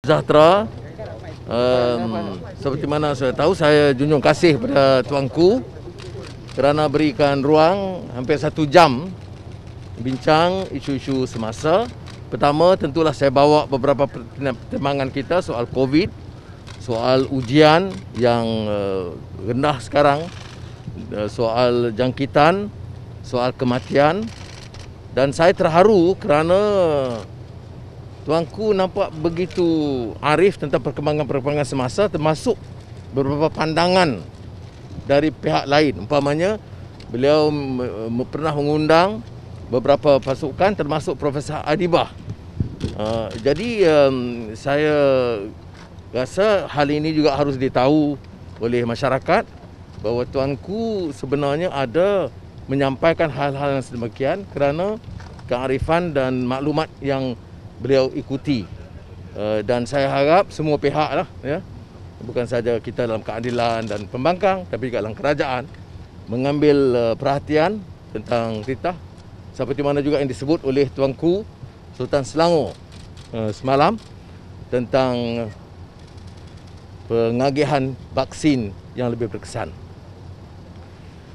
Sejahtera, seperti mana saya tahu, saya junjung kasih pada tuanku kerana berikan ruang hampir 1 jam bincang isu-isu semasa. Pertama, tentulah saya bawa beberapa pertimbangan kita soal COVID, soal ujian yang rendah sekarang, soal jangkitan, soal kematian, dan saya terharu kerana tuanku nampak begitu arif tentang perkembangan-perkembangan semasa, termasuk beberapa pandangan dari pihak lain. Umpamanya, beliau pernah mengundang beberapa pasukan termasuk Profesor Adibah. Jadi saya rasa hal ini juga harus ditahu oleh masyarakat bahawa tuanku sebenarnya ada menyampaikan hal-hal yang sedemikian kerana kearifan dan maklumat yang beliau ikuti, dan saya harap semua pihak lah, ya, bukan saja kita dalam keadilan dan pembangkang, tapi juga dalam kerajaan mengambil perhatian tentang titah seperti mana juga yang disebut oleh tuanku Sultan Selangor semalam tentang pengagihan vaksin yang lebih berkesan.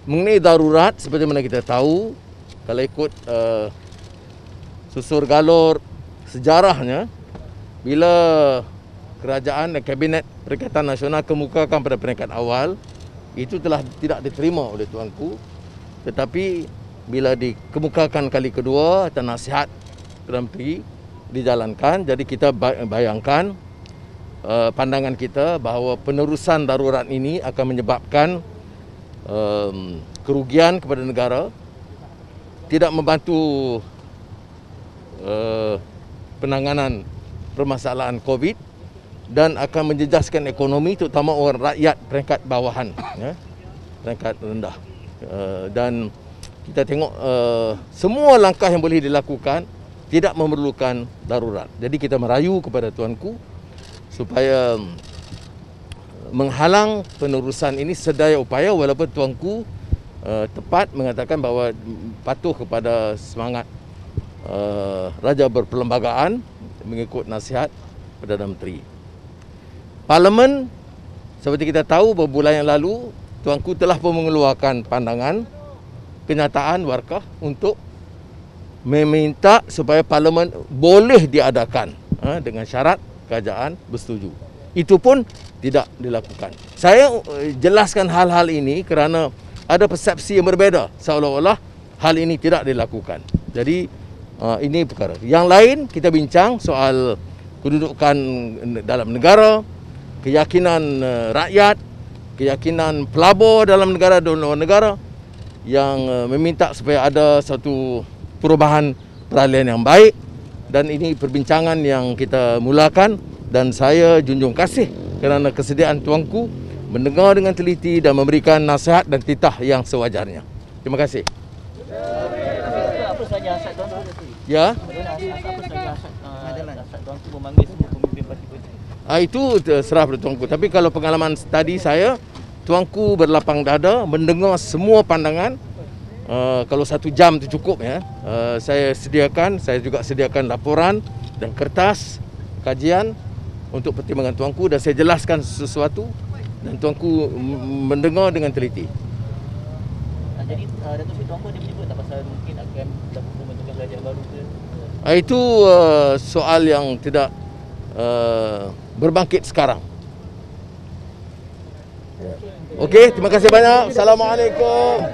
Mengenai darurat, seperti mana kita tahu, kalau ikut susur galur sejarahnya, bila kerajaan dan kabinet Perikatan Nasional kemukakan pada peringkat awal, itu telah tidak diterima oleh tuanku. Tetapi bila dikemukakan kali kedua, dan nasihat Perdana Menteri dijalankan, jadi kita bayangkan pandangan kita bahawa penerusan darurat ini akan menyebabkan kerugian kepada negara, tidak membantu penanganan permasalahan COVID, dan akan menjejaskan ekonomi terutama orang rakyat peringkat bawahan, ya, peringkat rendah. Dan kita tengok semua langkah yang boleh dilakukan tidak memerlukan darurat. Jadi kita merayu kepada tuanku supaya menghalang penerusan ini sedaya upaya, walaupun tuanku tepat mengatakan bahawa patuh kepada semangat Raja berperlembagaan mengikut nasihat Perdana Menteri. Parlimen, seperti kita tahu, beberapa bulan yang lalu tuanku telah pun mengeluarkan pandangan kenyataan warkah untuk meminta supaya Parlimen boleh diadakan dengan syarat kerajaan bersetuju. Itu pun tidak dilakukan. Saya jelaskan hal-hal ini kerana ada persepsi yang berbeza, seolah-olah hal ini tidak dilakukan. Jadi ini perkara. Yang lain kita bincang soal kedudukan dalam negara, keyakinan rakyat, keyakinan pelabur dalam negara dan luar negara yang meminta supaya ada satu perubahan peralihan yang baik, dan ini perbincangan yang kita mulakan, dan saya junjung kasih kerana kesediaan tuanku mendengar dengan teliti dan memberikan nasihat dan titah yang sewajarnya. Terima kasih. Apa saja hasrat tuanku? Ya. Apa saja hasrat tuanku memanggil semua pemimpin parti politik? Itu serah pada tuanku. Tapi kalau pengalaman tadi saya, tuanku berlapang dada mendengar semua pandangan. Kalau 1 jam itu cukup, ya. Saya juga sediakan laporan dan kertas kajian untuk pertimbangan tuanku, dan saya jelaskan sesuatu dan tuanku mendengar dengan teliti. Jadi Datuk Seri tuanku ada menyebut tak pasal mungkin akan membentukkan kerajaan baru ke? Itu soal yang tidak berbangkit sekarang. Okey, terima kasih banyak. Assalamualaikum.